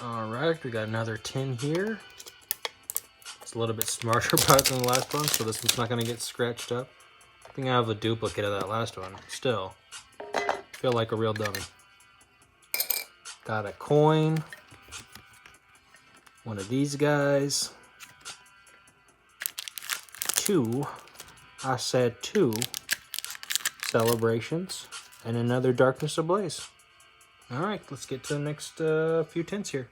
Alright, we got another tin here. It's a little bit smarter about it than the last one, so this one's not going to get scratched up. I think I have a duplicate of that last one. Still, feel like a real dummy. Got a coin. One of these guys. I said two celebrations. And another Darkness Ablaze. Alright, let's get to the next few tins here.